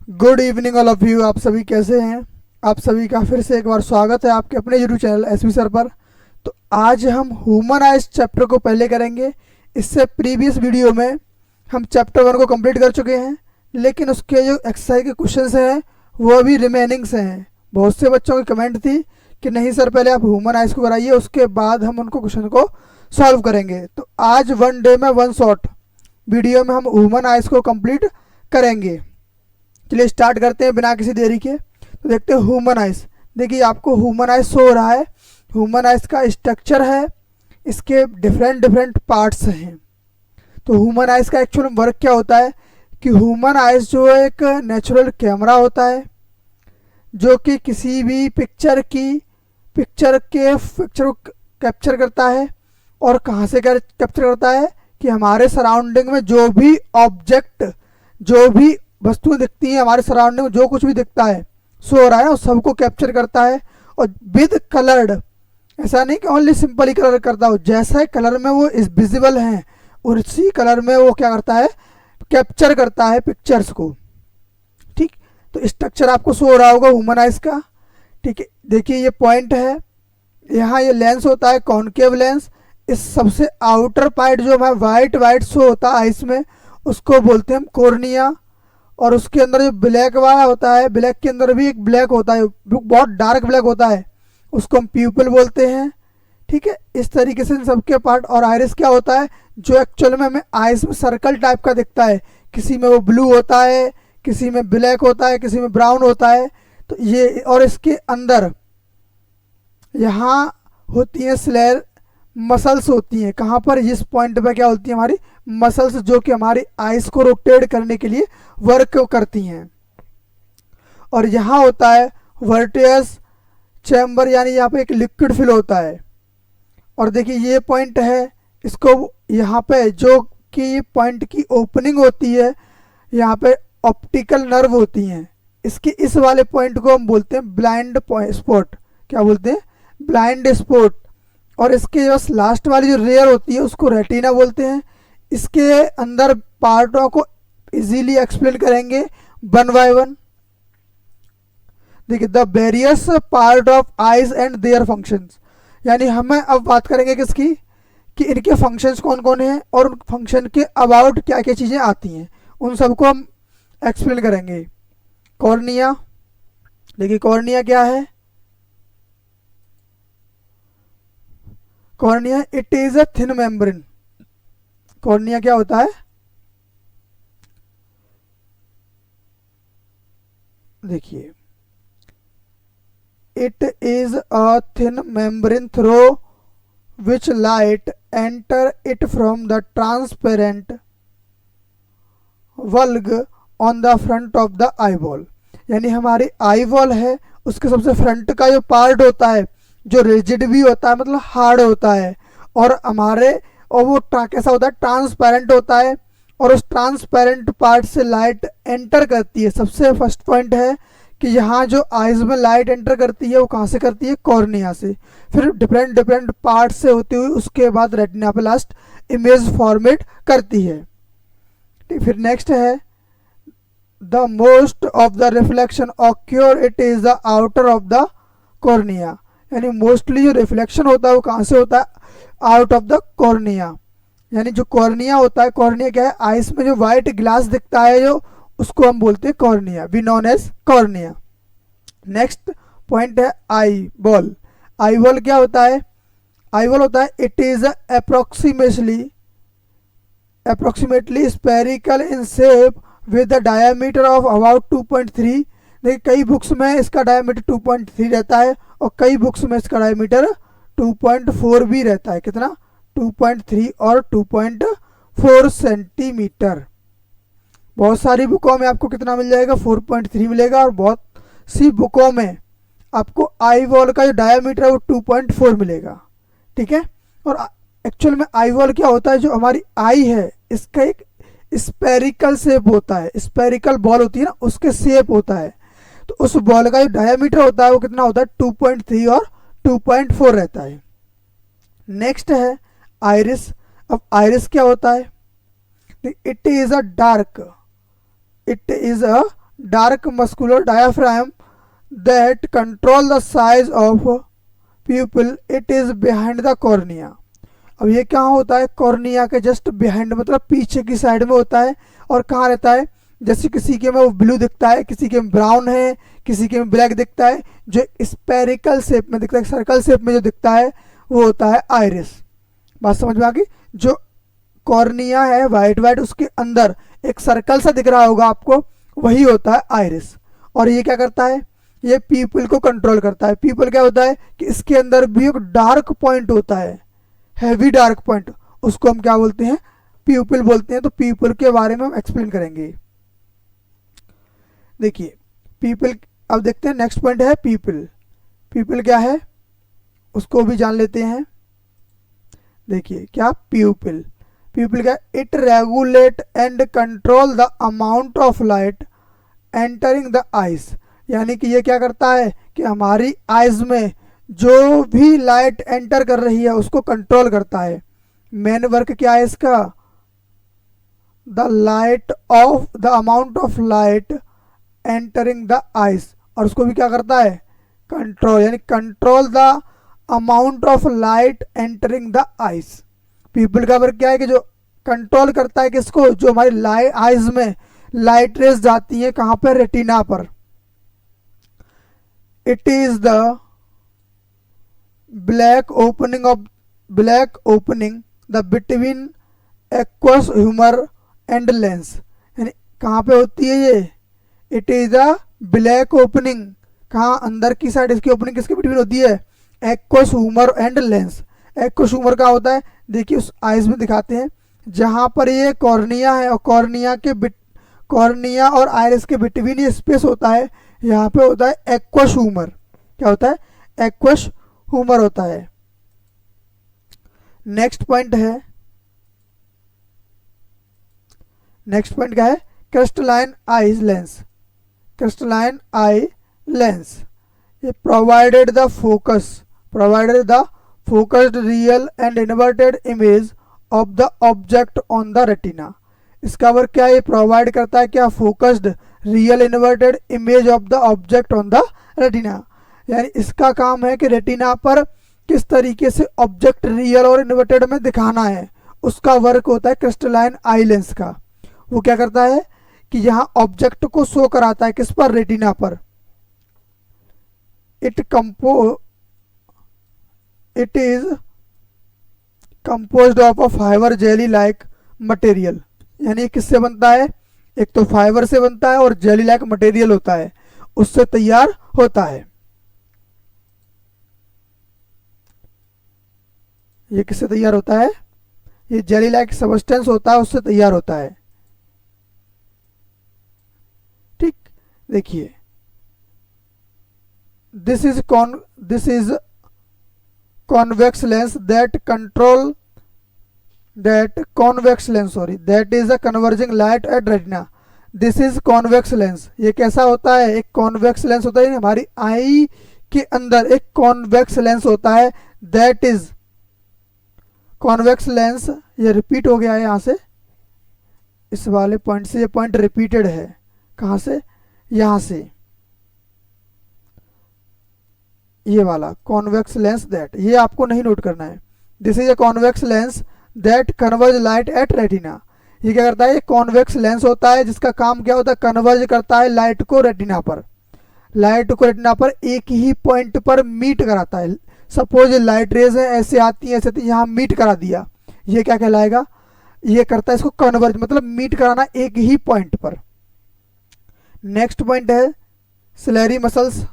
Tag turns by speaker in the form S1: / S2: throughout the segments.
S1: Good evening all of you. आप सभी कैसे हैं? आप सभी का फिर से एक बार स्वागत है आपके अपने यूट्यूब चैनल एसवी सर पर। तो आज हम ह्यूमन आइज चैप्टर को पहले करेंगे। इससे प्रीवियस वीडियो में हम चैप्टर 1 को कंप्लीट कर चुके हैं, लेकिन उसके जो एक्सरसाइज के क्वेश्चंस हैं वो अभी रिमेनिंग से हैं। बहुत से बच्चों की कमेंट थी कि नहीं सर पहले आप ह्यूमन आइज को कराइए, उसके बाद हम उनको क्वेश्चन को सॉल्व करेंगे। तो आज 1 डे में 1 शॉट वीडियो में हम ह्यूमन आइज को कंप्लीट करेंगे। चलिए स्टार्ट करते हैं बिना किसी देरी के। तो देखते हैं ह्यूमन आइज। देखिए आपको ह्यूमन आइज शो हो रहा है। ह्यूमन आइज का स्ट्रक्चर है, इसके डिफरेंट डिफरेंट पार्ट्स हैं। तो ह्यूमन आइज का एक्चुअल वर्क क्या होता है कि ह्यूमन आइज जो एक नेचुरल कैमरा होता है जो कि किसी भी पिक्चर को कैप्चर करता है। और कहाँ से कैप्चर करता है कि हमारे सराउंडिंग में जो भी ऑब्जेक्ट, जो भी वस्तुएं दिखती हैं, हमारे सराउंडिंग में जो कुछ भी दिखता है शो हो रहा है ना, उस सबको कैप्चर करता है। और विद कलर्ड, ऐसा नहीं कि ओनली सिंपल ही कलर करता हो, जैसा कलर में वो इस विजिबल हैं और इसी कलर में वो क्या करता है, कैप्चर करता है पिक्चर्स को। ठीक, तो स्ट्रक्चर आपको शो हो रहा होगा ह्यूमन आइज का। ठीक है, देखिए ये पॉइंट है, यहाँ ये लेंस होता है कॉनकेव लेंस। इस सबसे आउटर पार्ट जो हमारा वाइट वाइट शो होता है आइस में, उसको बोलते हैं हम कॉर्निया। और उसके अंदर जो ब्लैक वाला होता है, ब्लैक के अंदर भी एक ब्लैक होता है, बहुत डार्क ब्लैक होता है, उसको हम प्यूपिल बोलते हैं। ठीक है, इस तरीके से सबके पार्ट। और आइरिस क्या होता है जो एक्चुअल में हमें आइस में सर्कल टाइप का दिखता है, किसी में वो ब्लू होता है, किसी में ब्लैक होता है, किसी में ब्राउन होता है। तो ये, और इसके अंदर यहाँ होती है स्लेयर मसल्स होती हैं। कहाँ पर, इस पॉइंट पे क्या होती है हमारी मसल्स, जो कि हमारी आइस को रोटेट करने के लिए वर्क करती हैं। और यहाँ होता है वर्टियस चैम्बर, यानी यहाँ पे एक लिक्विड फिल होता है। और देखिए ये पॉइंट है, इसको यहाँ पे जो कि पॉइंट की ओपनिंग होती है, यहाँ पे ऑप्टिकल नर्व होती हैं। इसके इस वाले पॉइंट को हम बोलते हैं ब्लाइंड स्पॉट। क्या बोलते हैं? Blind spot. और इसके बस लास्ट वाली जो रेयर होती है उसको रेटिना बोलते हैं। इसके अंदर पार्टों को इजीली एक्सप्लेन करेंगे 1 बाय 1। देखिए the various part of eyes and their functions, यानी हमें अब बात करेंगे किसकी, कि इनके फंक्शंस कौन कौन हैं और उन फंक्शन के अबाउट क्या क्या चीज़ें आती हैं, उन सबको हम एक्सप्लेन करेंगे। कॉर्निया, देखिए कॉर्निया क्या है। Cornea it is a thin membrane. Cornea क्या होता है, देखिए it is a thin membrane through which light enter it from the transparent वल्ग on the front of the eyeball. यानी हमारी आईबॉल है, उसके सबसे फ्रंट का जो पार्ट होता है जो रिजिड भी होता है, मतलब हार्ड होता है, और हमारे और वो कैसा होता है, ट्रांसपेरेंट होता है। और उस ट्रांसपेरेंट पार्ट से लाइट एंटर करती है। सबसे फर्स्ट पॉइंट है कि यहाँ जो आइज में लाइट एंटर करती है वो कहाँ से करती है, कॉर्निया से। फिर डिफरेंट डिफरेंट पार्ट से होती हुई उसके बाद रेटिना पे लास्ट इमेज फॉर्मेट करती है। ठीक, फिर नेक्स्ट है the most of the reflection occur it is the outer of the cornea. यानी मोस्टली जो रिफ्लेक्शन होता है वो कहाँ से होता है, आउट ऑफ द कॉर्निया। यानी जो कॉर्निया होता है, कॉर्निया क्या है, आइस में जो वाइट ग्लास दिखता है जो, उसको हम बोलते हैं cornea, we known as cornea. Next point है आई बॉल। आई बॉल क्या होता है, आई बॉल होता है it is approximately spherical in shape with the diameter of about 2.3। देखिए कई बुक्स में इसका डायमीटर 2.3 रहता है और कई बुक्स में इसका डायमीटर 2.4 भी रहता है। कितना, 2.3 और 2.4 सेंटीमीटर। बहुत सारी बुकों में आपको कितना मिल जाएगा, 4.3 मिलेगा, और बहुत सी बुकों में आपको आई बॉल का जो डायमीटर है वो 2.4 मिलेगा। ठीक है, और एक्चुअल में आई बॉल क्या होता है, जो हमारी आई है इसका एक स्पेरिकल शेप होता है, स्पेरिकल बॉल होती है ना, उसके शेप होता है। तो उस बॉल का जो डायमीटर होता है वो कितना होता है, 2.3 और 2.4 रहता है। नेक्स्ट है आइरिस। अब आइरिस क्या होता है, it is a dark muscular diaphragm that control the size of pupil. It is behind the cornea. अब ये क्या होता है, कॉर्निया के जस्ट बिहाइंड मतलब पीछे की साइड में होता है। और कहाँ रहता है, जैसे किसी के में वो ब्लू दिखता है, किसी के में ब्राउन है, किसी के में ब्लैक दिखता है, जो स्पेरिकल शेप में दिखता है, सर्कल शेप में जो दिखता है वो होता है आइरिस। बात समझ में आ गई। जो कॉर्निया है वाइट वाइट, उसके अंदर एक सर्कल सा दिख रहा होगा आपको, वही होता है आइरिस। और ये क्या करता है, ये पीपल को कंट्रोल करता है। पीपल क्या होता है कि इसके अंदर भी एक डार्क पॉइंट होता है, हैवी डार्क पॉइंट, उसको हम क्या बोलते हैं, पीपल बोलते हैं। तो पीपल के बारे में हम एक्सप्लेन करेंगे। देखिए पीपल, अब देखते हैं नेक्स्ट पॉइंट है पीपल। पीपल क्या है उसको भी जान लेते हैं। देखिए क्या प्यूपिल, प्यूपिल क्या, it regulate and control the amount of light entering the eyes. यानी कि ये क्या करता है कि हमारी आइज में जो भी लाइट एंटर कर रही है उसको कंट्रोल करता है। मेन वर्क क्या है इसका, the light of the amount of light entering the eyes, और उसको भी क्या करता है, कंट्रोल, यानी control the amount of light entering the eyes. People का वर्क क्या है कि जो कंट्रोल करता है किसको, जो हमारी आइज में लाइट रेज जाती है, कहां पर, रेटिना पर। It is the black opening the between aqueous humour and lens. यानी कहाँ पे होती है ये, it is the black opening, कहाँ, अंदर की साइड इसकी ओपनिंग किसके बिटवीन होती है, aqueous humour and lens. Aqueous humour का होता है, देखिए उस आइज में दिखाते हैं, जहाँ पर ये कॉर्निया है और कॉर्निया और आइरिस के बिटवीन ये स्पेस होता है, यहाँ पे होता है एक्वस ह्यूमर। क्या होता है, एक्वस ह्यूमर होता है। नेक्स्ट पॉइंट क्या है, crystalline eye lens. Crystalline eye lens, ये provided the focused real and inverted image of the object on the retina. इसका वर्क क्या है, ये प्रोवाइड करता है क्या, focused real inverted image of the object on the retina. यानी इसका काम है कि रेटिना पर किस तरीके से ऑब्जेक्ट रियल और इन्वर्टेड में दिखाना है, उसका वर्क होता है क्रिस्टलाइन आई लेंस का। वो क्या करता है कि यहाँ ऑब्जेक्ट को शो कराता है किस पर, रेटिना पर। It is composed of a fibre jelly like material. यानी किससे बनता है, एक तो फाइबर से बनता है और जेली लाइक मटेरियल होता है, उससे तैयार होता है। ये किससे तैयार होता है, ये जेली लाइक सब्सटेंस होता है, उससे तैयार होता है। ठीक, देखिए this is convex lens that is a converging light at retina. This is convex lens. ये कैसा होता है, एक convex lens होता है, हमारी आई के अंदर एक convex lens होता है, that is convex lens। ये रिपीट हो गया है यहाँ से, इस वाले पॉइंट से, ये पॉइंट रिपीटेड है, कहाँ से, यहाँ से, ये वाला कॉन्वेक्स लेंस दैट, ये आपको नहीं नोट करना है। This is a convex lens that converge light at retina. ये क्या करता है, ये कॉन्वेक्स लेंस होता है जिसका काम क्या होता है, कन्वर्ज करता है लाइट को रेटिना पर। लाइट को रेटिना पर एक ही पॉइंट पर मीट कराता है। सपोज लाइट रेज है, ऐसे आती है, ऐसे आती है, यहाँ मीट करा दिया, ये क्या कहलाएगा, ये करता है इसको कन्वर्ज, मतलब मीट कराना एक ही पॉइंट पर। नेक्स्ट पॉइंट है ciliary muscles.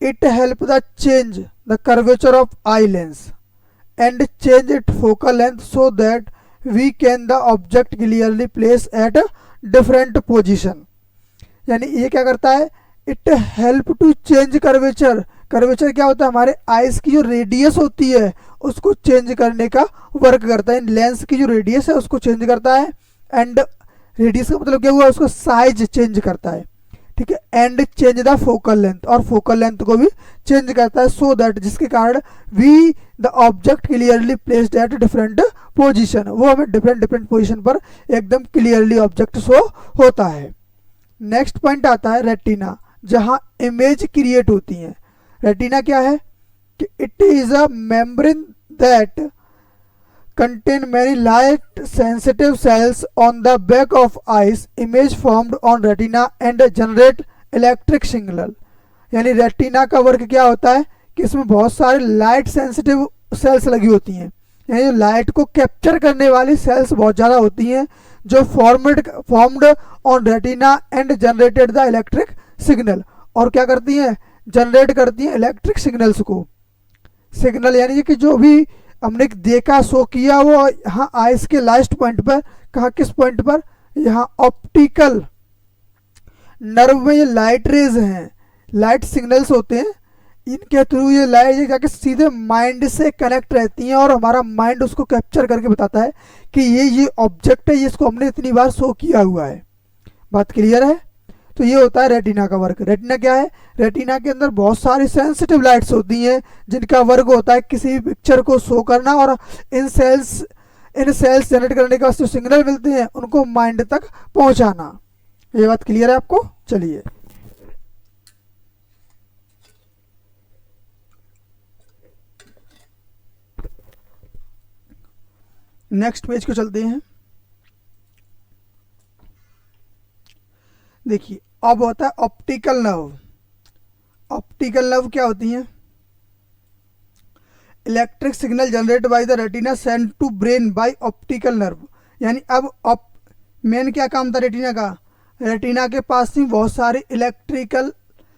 S1: It help the change the curvature of eye lens and change its focal length so that we can the object clearly place at a different position. यानी ये क्या करता है, it help to change curvature। Curvature क्या होता है, हमारे eyes की जो रेडियस होती है उसको चेंज करने का वर्क करता है। लेंस की जो रेडियस है उसको चेंज करता है, एंड रेडियस का मतलब क्या हुआ, उसको साइज चेंज करता है। ठीक है, and change the focal length, और फोकल लेंथ को भी चेंज करता है, सो दैट जिसके कारण we the object clearly placed at different position, वो हमें डिफरेंट पोजीशन पर एकदम क्लियरली ऑब्जेक्ट शो होता है। नेक्स्ट पॉइंट आता है रेटिना, जहां इमेज क्रिएट होती है। रेटिना क्या है कि it is a membrane that contain many light sensitive cells on the back of eyes, image formed on retina and generate electric signal। यानी रेटिना का वर्क क्या होता है कि इसमें बहुत सारे लाइट सेंसिटिव सेल्स लगी होती हैं, यानी लाइट को कैप्चर करने वाली सेल्स बहुत ज़्यादा होती हैं, जो formed on retina and generated the electric signal. और क्या करती हैं, जनरेट करती हैं इलेक्ट्रिक सिग्नल्स को। सिग्नल यानी कि जो भी हमने देखा शो किया वो यहाँ आइस के लास्ट पॉइंट पर, कहा किस पॉइंट पर, यहाँ ऑप्टिकल नर्व में ये लाइट रेज हैं, लाइट सिग्नल्स होते हैं, इनके थ्रू ये लाइट जाके सीधे माइंड से कनेक्ट रहती हैं और हमारा माइंड उसको कैप्चर करके बताता है कि ये ऑब्जेक्ट है, ये इसको हमने इतनी बार शो किया हुआ है। बात क्लियर है? तो ये होता है रेटिना का वर्क। रेटिना क्या है, रेटिना के अंदर बहुत सारी सेंसिटिव लाइट्स होती हैं जिनका वर्क होता है किसी भी पिक्चर को शो करना और इन सेल्स जनरेट करने के बाद जो सिग्नल मिलते हैं उनको माइंड तक पहुंचाना। ये बात क्लियर है आपको? चलिए नेक्स्ट पेज को चलते हैं। देखिए अब होता है ऑप्टिकल नर्व। ऑप्टिकल नर्व क्या होती हैं, electric signal generate by the retina send to brain by optical nerve. यानी अब मेन क्या काम था रेटिना का, रेटिना के पास ही बहुत सारे इलेक्ट्रिकल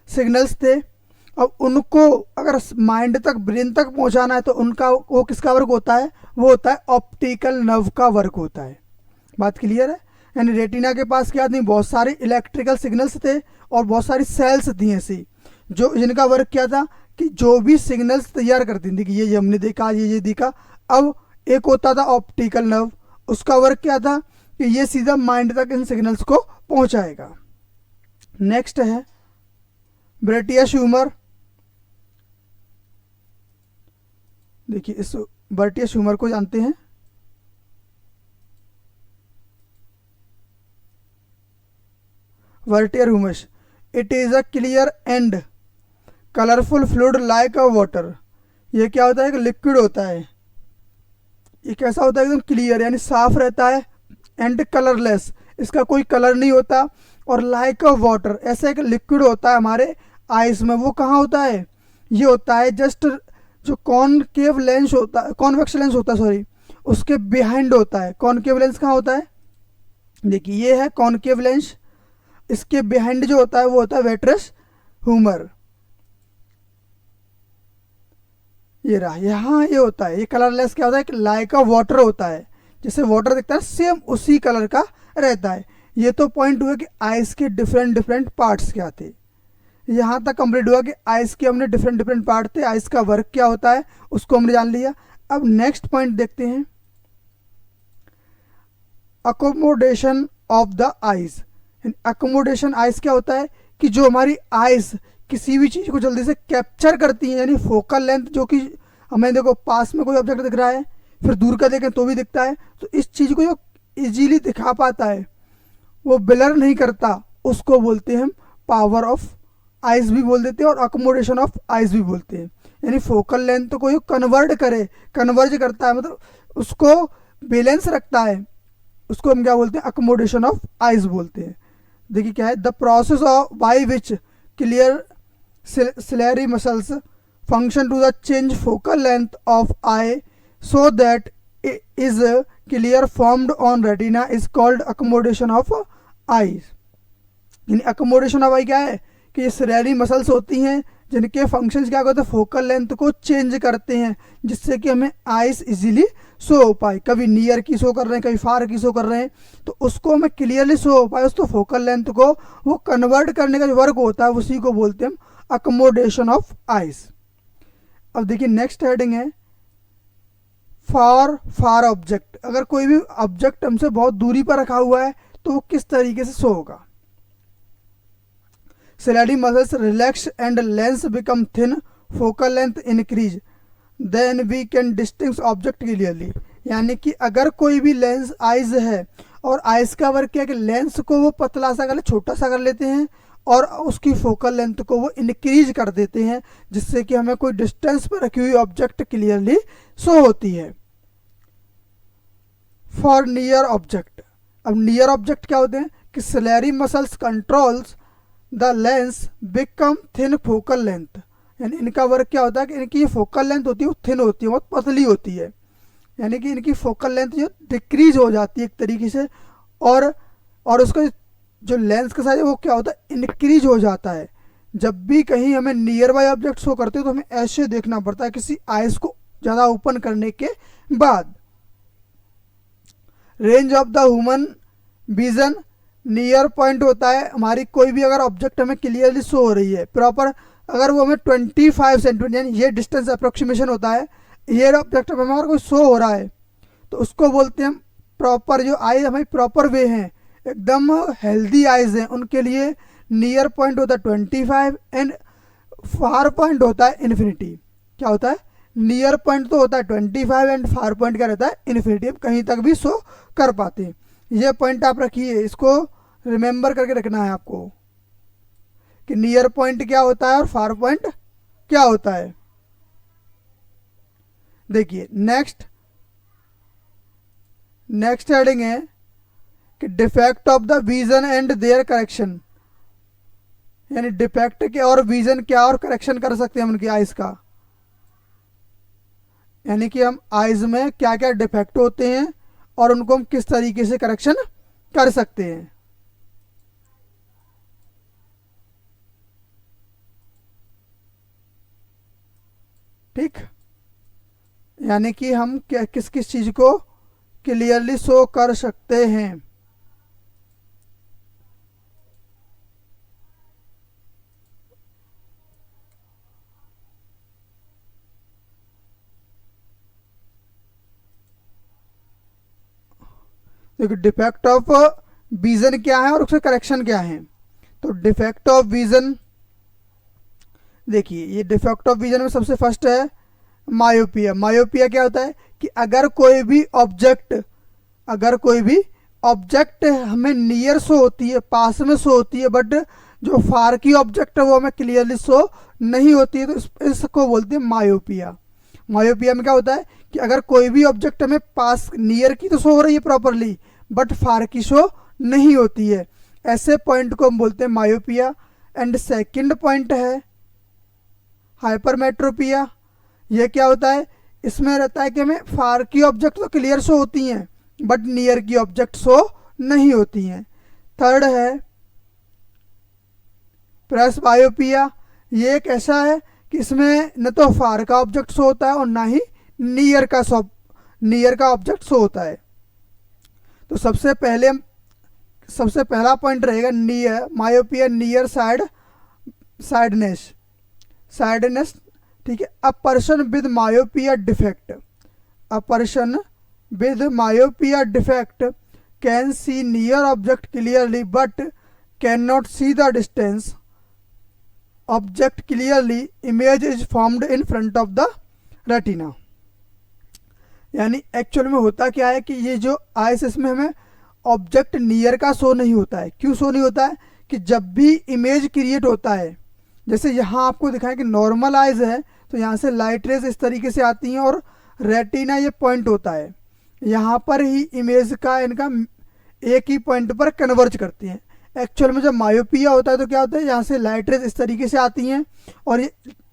S1: सिग्नल्स थे, अब उनको अगर माइंड तक ब्रेन तक पहुंचाना है तो उनका वो किसका वर्क होता है, वो होता है ऑप्टिकल नर्व का वर्क होता है। बात क्लियर है? यानी रेटिना के पास क्या थी, बहुत सारे इलेक्ट्रिकल सिग्नल्स थे और बहुत सारी सेल्स थी ऐसी, जो जिनका वर्क क्या था कि जो भी सिग्नल्स तैयार करती थी कि ये हमने देखा, ये देखा। अब एक होता था ऑप्टिकल नर्व, उसका वर्क क्या था कि ये सीधा माइंड तक इन सिग्नल्स को पहुंचाएगा। नेक्स्ट है ब्रेटियस ह्यूमर। देखिए इस ब्रेटियस ह्यूमर को जानते हैं, वर्टियर humus. It is a clear and colourful fluid like a water. ये क्या होता है कि लिक्विड होता है, ये कैसा होता है, एकदम क्लियर यानी साफ रहता है, एंड कलरलेस, इसका कोई कलर नहीं होता, और लाइक अ वाटर ऐसा एक लिक्विड होता है हमारे आइज में। वो कहाँ होता है, ये होता है जस्ट जो कॉनकेव लेंस होता है, कॉन्वेक्स लेंस होता है सॉरी, उसके बिहाइंड होता है। कॉनकेव लेंस कहाँ होता है, देखिए ये है कॉनकेव लेंस, इसके बिहाइंड जो होता है वो होता है वेट्रस ह्यूमर। ये रहा, यहाँ ये होता है, ये कलरलेस क्या होता है, लाइक अ वाटर होता है, जैसे वाटर दिखता है सेम उसी कलर का रहता है। ये तो पॉइंट हुआ कि आइस के डिफरेंट पार्ट्स क्या थे, यहाँ तक कंप्लीट हुआ कि आइस के हमने डिफरेंट पार्ट थे, आइस का वर्क क्या होता है उसको हमने जान लिया। अब नेक्स्ट पॉइंट देखते हैं, accommodation of the eyes. Accommodation eyes क्या होता है कि जो हमारी आइज किसी भी चीज़ को जल्दी से कैप्चर करती है, यानी फोकल लेंथ जो कि हमें देखो पास में कोई ऑब्जेक्ट दिख रहा है फिर दूर का देखें तो भी दिखता है, तो इस चीज़ को जो इजीली दिखा पाता है वो ब्लर नहीं करता, उसको बोलते हैं हम पावर ऑफ आइज भी बोल देते हैं और अकोमोडेशन ऑफ आइज भी बोलते हैं। यानी फोकल लेंथ को ये कन्वर्ज करता है, मतलब उसको बैलेंस रखता है, उसको हम क्या बोलते हैं, अकोमोडेशन ऑफ आइज बोलते हैं। देखिए क्या है, the process of by which clear ciliary muscles function to the change focal length of eye so that is clear formed on retina is called accommodation of eyes. यानी accommodation of eye क्या है कि ये ciliary muscles होती हैं जिनके functions क्या होते हैं, फोकल लेंथ को चेंज करते हैं जिससे कि हमें आइस इजीली शो हो पाए। कभी नियर की शो कर रहे हैं, कभी फार की शो कर रहे हैं, तो उसको हमें क्लियरली शो हो पाए, उसको फोकल लेंथ को वो कन्वर्ट करने का जो वर्क होता है उसी को बोलते हैं हम अकोमोडेशन ऑफ आइस। अब देखिए नेक्स्ट हेडिंग है फार ऑब्जेक्ट। अगर कोई भी ऑब्जेक्ट हमसे बहुत दूरी पर रखा हुआ है तो वो किस तरीके से शो होगा। Ciliary muscles relax and lens become thin, focal length increase, then we can distinguish object clearly। यानी कि अगर कोई भी लेंस आइज है और आइस का वर्क क्या है कि लेंस को वो पतला सा कर छोटा सा कर लेते हैं और उसकी फोकल लेंथ को वो इंक्रीज कर देते हैं, जिससे कि हमें कोई डिस्टेंस पर रखी हुई ऑब्जेक्ट क्लियरली शो होती है। फॉर नियर ऑब्जेक्ट, अब नियर ऑब्जेक्ट क्या होते हैं कि ciliary muscles controls the lens become thin focal length, यानी इनका वर्क क्या होता है कि इनकी ये फोकल लेंथ होती है वो थिन होती है, बहुत पतली होती है, यानी कि इनकी फोकल लेंथ जो डिक्रीज हो जाती है एक तरीके से, और उसका जो लेंस का साइज है वो क्या होता है इंक्रीज हो जाता है। जब भी कहीं हमें नियर बाय ऑब्जेक्ट शो करते हो तो हमें ऐसे देखना पड़ता है किसी आइज को ज़्यादा ओपन करने के बाद। Range of the human vision, near point होता है हमारी कोई भी अगर ऑब्जेक्ट हमें क्लियरली शो हो रही है प्रॉपर, अगर वो हमें 25 सेंटीमीटर यानी ये डिस्टेंस अप्रोक्सीमेशन होता है, ये ऑब्जेक्ट हमें अगर कोई शो हो रहा है तो उसको बोलते हैं प्रॉपर, जो आई हमारी प्रॉपर वे हैं एकदम हेल्दी आइज हैं उनके लिए नियर पॉइंट होता है 25 एंड फार पॉइंट होता है इन्फिनिटी। क्या होता है, नियर पॉइंट तो होता है 25 एंड फार पॉइंट क्या रहता है इन्फिनिटी, अब कहीं तक भी शो कर पाते हैं। ये पॉइंट आप रखिए, इसको रिमेंबर करके रखना है आपको कि नियर पॉइंट क्या होता है और फार पॉइंट क्या होता है। देखिए नेक्स्ट हेडिंग है कि defect of the vision and their correction, यानी डिफेक्ट के और विजन क्या और करेक्शन कर सकते हैं हम उनकी आइज का, यानी कि हम आइज में क्या क्या डिफेक्ट होते हैं और उनको हम किस तरीके से करेक्शन कर सकते हैं। ठीक, यानी कि हम क्या किस किस चीज को क्लियरली शो कर सकते हैं। देखो डिफेक्ट ऑफ विजन क्या है और उसके करेक्शन क्या है। तो डिफेक्ट ऑफ विजन, देखिए ये डिफेक्ट ऑफ विजन में सबसे फर्स्ट है मायोपिया। मायोपिया क्या होता है कि अगर कोई भी ऑब्जेक्ट हमें नियर शो होती है, पास में शो होती है, बट जो फार की ऑब्जेक्ट है वो हमें क्लियरली शो नहीं होती है, तो इसको बोलते हैं मायोपिया। मायोपिया में क्या होता है कि अगर कोई भी ऑब्जेक्ट हमें पास नियर की तो शो हो रही है प्रॉपरली, बट फार की शो नहीं होती है, ऐसे पॉइंट को हम बोलते हैं मायोपिया। एंड सेकंड पॉइंट है हाइपरमेट्रोपिया। यह क्या होता है, इसमें रहता है कि हमें फार की ऑब्जेक्ट तो क्लियर शो होती हैं बट नियर की ऑब्जेक्ट शो नहीं होती हैं। थर्ड है प्रेसबायोपिया। ये एक ऐसा है कि इसमें न तो फार का ऑब्जेक्ट शो होता है और ना ही नियर का ऑब्जेक्ट शो होता है। तो सबसे पहला पॉइंट रहेगा नियर मायोपिया, नियर साइडनेस। ठीक है, अ person with myopia defect can C near object clearly but can not see the distance object clearly, image is formed in front of the retina. यानी actual में होता क्या है कि ये जो आइस, इसमें हमें ऑब्जेक्ट नियर का शो नहीं होता है। क्यों शो नहीं होता है कि जब भी इमेज क्रिएट होता है, जैसे यहाँ आपको दिखाएं कि नॉर्मल आइज है तो यहाँ से लाइट रेज इस तरीके से आती हैं और रेटिना ये पॉइंट होता है, यहाँ पर ही इमेज का इनका एक ही पॉइंट पर कन्वर्ज करती हैं। एक्चुअल में जब मायोपिया होता है तो क्या होता है, यहाँ से लाइट रेज इस तरीके से आती हैं और ये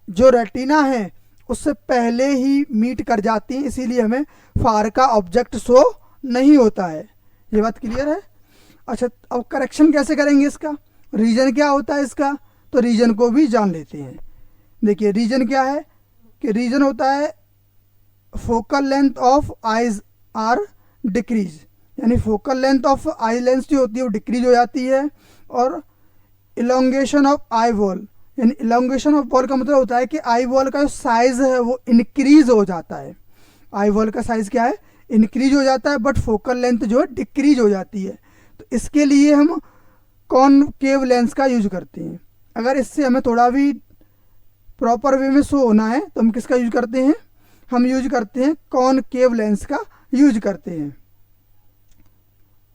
S1: जो रेटिना है उससे पहले ही मीट कर जाती हैं, इसीलिए हमें फार का ऑब्जेक्ट शो नहीं होता है। ये बात क्लियर है। अच्छा, अब करेक्शन कैसे करेंगे इसका, रीजन क्या होता है इसका, तो रीजन को भी जान लेते हैं। देखिए रीजन क्या है कि रीजन होता है focal length of eyes are decrease, यानी focal length of eye lens जो होती है वो डिक्रीज हो जाती है। और इलोंगेशन ऑफ आई वॉल, यानी इलोंगेशन ऑफ वॉल का मतलब होता है कि आई वॉल का जो साइज है वो इंक्रीज हो जाता है। आई वॉल का साइज क्या है, इंक्रीज हो जाता है, बट फोकल लेंथ जो है डिक्रीज हो जाती है। तो इसके लिए हम कॉनकेव लेंस का यूज करते हैं। अगर इससे हमें थोड़ा भी प्रॉपर वे में शो होना है तो हम किसका यूज करते हैं, हम यूज करते हैं कॉनकेव लेंस का यूज करते हैं।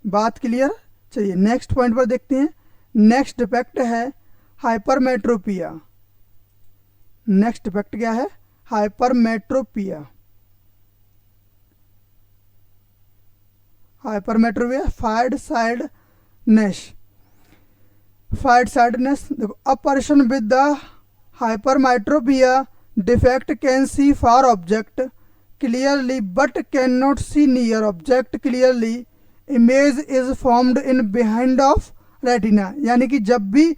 S1: बात क्लियर। चलिए नेक्स्ट पॉइंट पर देखते हैं। नेक्स्ट डिफेक्ट है हाइपरमेट्रोपिया। नेक्स्ट डिफेक्ट क्या है? Hypermetropia. Hypermetropia farsightedness. Farsightedness देखो, a person with the hypermetropia defect can see far object clearly but can not see near object clearly. Image is formed in behind of retina. यानी कि जब भी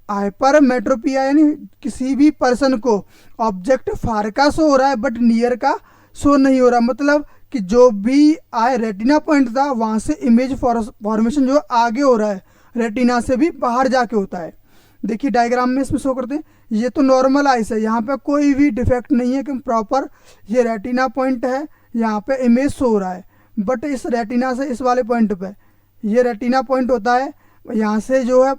S1: hypermetropia यानी किसी भी person को object फार का शो हो रहा है बट नियर का शो नहीं हो रहा, मतलब कि जो भी आए रेटिना पॉइंट था वहाँ से इमेज फॉर्मेशन जो आगे हो रहा है, रेटिना से भी बाहर जाके होता है। देखिए डायग्राम में इसमें शो करते हैं, ये तो नॉर्मल आइस है, यहाँ पे कोई भी डिफेक्ट नहीं है कि प्रॉपर ये रेटिना पॉइंट है, यहाँ पे इमेज शो हो रहा है। बट इस रेटिना से इस वाले पॉइंट पे ये रेटिना पॉइंट होता है, यहाँ से जो है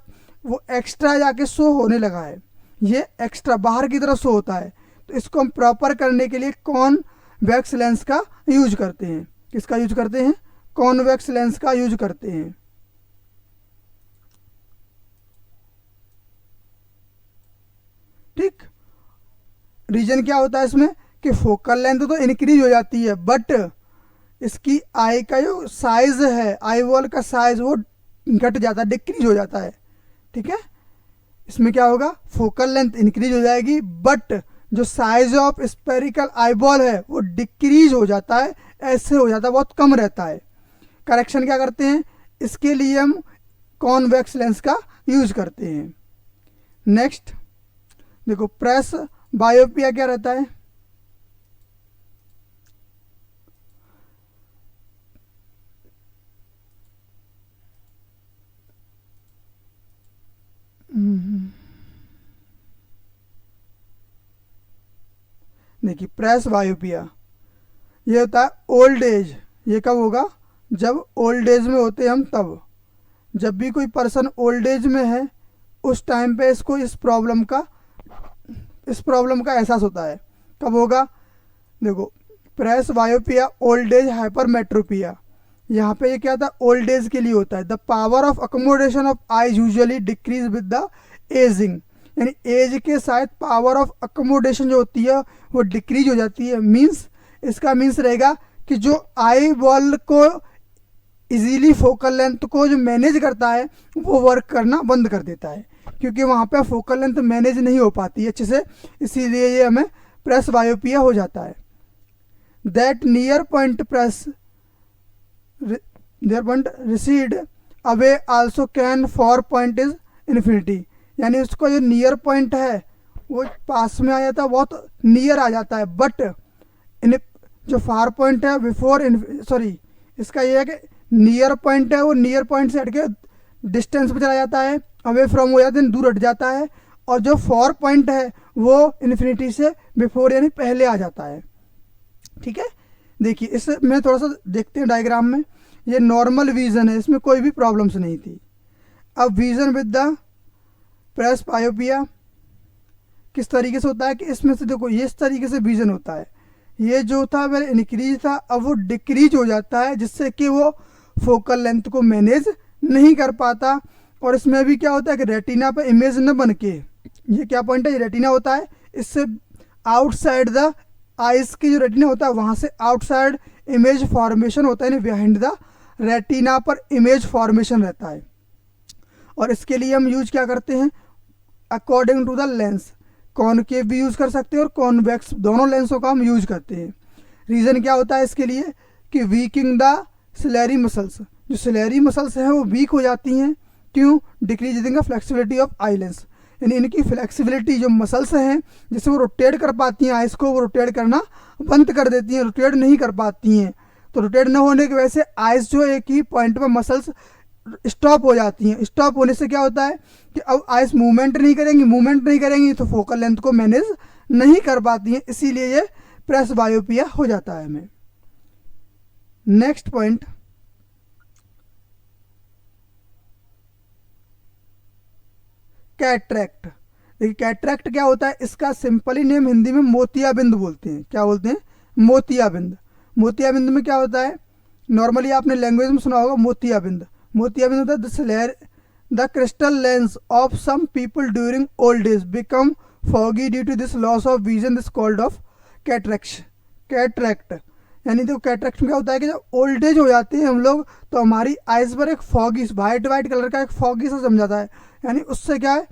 S1: वो एक्स्ट्रा जाके शो होने लगा है, ये एक्स्ट्रा बाहर की तरफ शो होता है। तो इसको हम प्रॉपर करने के लिए कॉन्वेक्स लेंस का यूज करते हैं। किसका यूज करते हैं? कॉन्वेक्स लेंस का यूज करते हैं। ठीक, रीजन क्या होता है इसमें कि फोकल लेंथ तो इंक्रीज हो जाती है बट इसकी आई का जो साइज है, आई बॉल का साइज वो घट जाता है, डिक्रीज हो जाता है। ठीक है, इसमें क्या होगा? फोकल लेंथ इंक्रीज हो जाएगी बट जो size of spherical eye ball है वो डिक्रीज हो जाता है, ऐसे हो जाता है, बहुत कम रहता है। करेक्शन क्या करते हैं? इसके लिए हम कॉन्वेक्स लेंस का यूज करते हैं। नेक्स्ट देखो, प्रेस बायोपिया क्या रहता है? देखिए प्रेस बायोपिया ये होता है ओल्ड एज। ये कब होगा? जब ओल्ड एज में होते हैं हम, तब जब भी कोई पर्सन ओल्ड एज में है उस टाइम पे इसको इस प्रॉब्लम का एहसास होता है। कब होगा? देखो, प्रेस बायोपिया, ओल्ड एज, हाइपरमेट्रोपिया, यहाँ पे ये क्या था? ओल्ड एज के लिए होता है। The power of accommodation of eyes usually decrease with the ageing. यानी एज के साथ पावर ऑफ अकोमोडेशन जो होती है वो डिक्रीज हो जाती है। मीन्स इसका मीन्स रहेगा कि जो आई बॉल को इजीली फोकल लेंथ को जो मैनेज करता है वो वर्क करना बंद कर देता है, क्योंकि वहाँ पे फोकल लेंथ मैनेज नहीं हो पाती है अच्छे से, इसीलिए ये हमें प्रेस बायोपिया हो जाता है। That near point press their point recede away also can for point is infinity. यानी उसको जो नियर पॉइंट है वो पास में आ जाता है, बहुत नियर आ जाता है, बट जो फार पॉइंट है बिफोर सॉरी इसका ये है कि नियर पॉइंट है वो नियर पॉइंट से हट के डिस्टेंस पे चला जाता है, अवे फ्रॉम हो जाते हैं, दूर हट जाता है। और जो फॉर पॉइंट है वो इन्फिनिटी से बिफोर यानी पहले आ जाता है। ठीक है, देखिए इसमें थोड़ा सा देखते हैं डायग्राम में। ये नॉर्मल विजन है, इसमें कोई भी प्रॉब्लम्स नहीं थी। अब विजन विद द प्रेस बायोपिया किस तरीके से होता है कि इसमें से देखो ये इस तरीके से विजन होता है, ये जो था पहले इंक्रीज था अब वो डिक्रीज हो जाता है, जिससे कि वो फोकल लेंथ को मैनेज नहीं कर पाता। और इसमें भी क्या होता है कि रेटिना पे इमेज न बन के, ये क्या पॉइंट है? ये रेटिना होता है, इससे आउटसाइड द आइज की जो रेटिना होता है वहाँ से आउटसाइड इमेज फॉर्मेशन होता है, यानी बिहाइंड द रेटिना पर इमेज फॉर्मेशन रहता है। और इसके लिए हम यूज क्या करते हैं? According to the lens, concave भी यूज़ कर सकते हैं और कॉन्वेक्स, दोनों लेंसों का हम यूज करते हैं। रीज़न क्या होता है इसके लिए कि वीकिंग द सिलेरी मसल्स, जो सिलेरी मसल्स हैं वो वीक हो जाती हैं। क्यों? Decreasing the flexibility of eye lens, यानी इनकी फ्लेक्सिबिलिटी जो मसल्स हैं जिससे वो रोटेट कर पाती हैं आइस को, वो रोटेट करना बंद कर देती हैं, रोटेट नहीं कर पाती हैं। तो रोटेट न होने की वजह से आइस जो एक ही पॉइंट पर मसल्स स्टॉप हो जाती हैं। स्टॉप होने से क्या होता है कि अब आइस मूवमेंट नहीं करेंगी तो फोकल लेंथ को मैनेज नहीं कर पाती हैं, इसीलिए ये प्रेस बायोपिया हो जाता है हमें। Next point, cataract. देखिए कैटरैक्ट क्या होता है? इसका सिंपली नेम हिंदी में मोतियाबिंद बोलते हैं। क्या बोलते हैं? मोतियाबिंद। मोतियाबिंद में क्या होता है नॉर्मली आपने लैंग्वेज में सुना होगा मोतियाबिंद। मोतियाबिंद होता है this layer the crystal lens of some people during old age become foggy due to this loss of vision this called of cataract. यानी देखो कैटरैक्ट में क्या होता है कि जब ओल्ड एज हो जाती है हम लोग तो हमारी आइज पर एक फॉगी वाइट वाइट कलर का एक फॉगी सा जम जाता है। यानी उससे क्या है